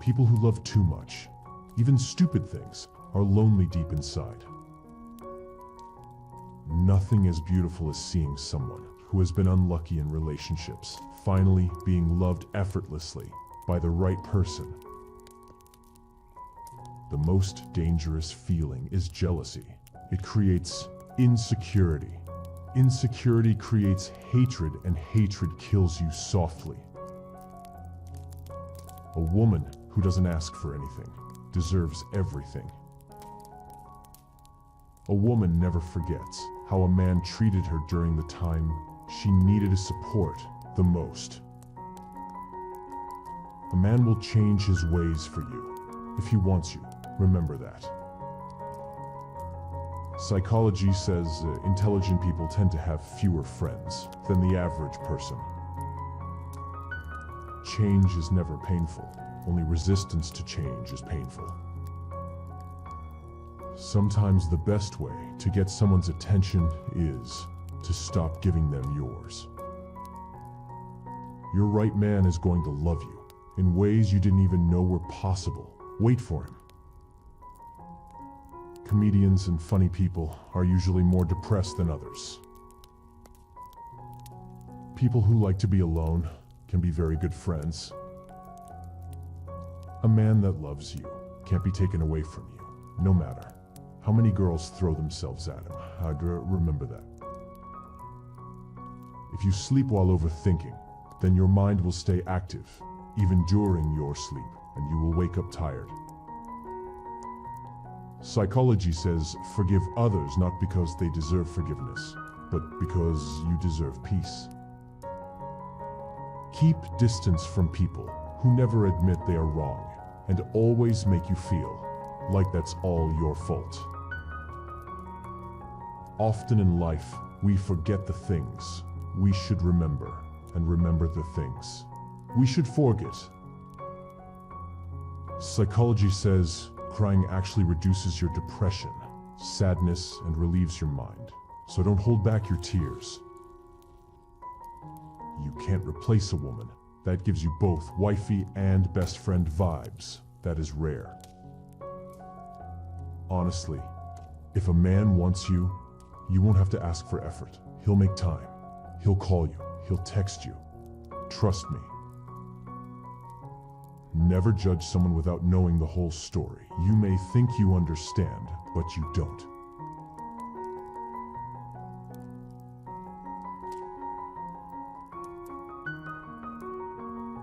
People who love too much, even stupid things, are lonely deep inside. Nothing as beautiful as seeing someone who has been unlucky in relationships finally being loved effortlessly by the right person. The most dangerous feeling is jealousy. It creates insecurity. Insecurity creates hatred, and hatred kills you softly. A woman who doesn't ask for anything deserves everything. A woman never forgets how a man treated her during the time she needed his support the most. A man will change his ways for you if he wants you. Remember that. Psychology says intelligent people tend to have fewer friends than the average person. Change is never painful. Only resistance to change is painful. Sometimes the best way to get someone's attention is to stop giving them yours. Your right man is going to love you in ways you didn't even know were possible. Wait for him. Comedians and funny people are usually more depressed than others. People who like to be alone can be very good friends. A man that loves you can't be taken away from you, no matter how many girls throw themselves at him. I'd remember that. If you sleep while overthinking, then your mind will stay active, even during your sleep, and you will wake up tired. Psychology says forgive others not because they deserve forgiveness, but because you deserve peace. Keep distance from people who never admit they are wrong and always make you feel like that's all your fault. Often in life, we forget the things we should remember and remember the things we should forget. Psychology says crying actually reduces your depression, sadness, and relieves your mind. So don't hold back your tears. You can't replace a woman that gives you both wifey and best friend vibes. That is rare. Honestly, if a man wants you, you won't have to ask for effort. He'll make time. He'll call you. He'll text you. Trust me. Never judge someone without knowing the whole story. You may think you understand, but you don't.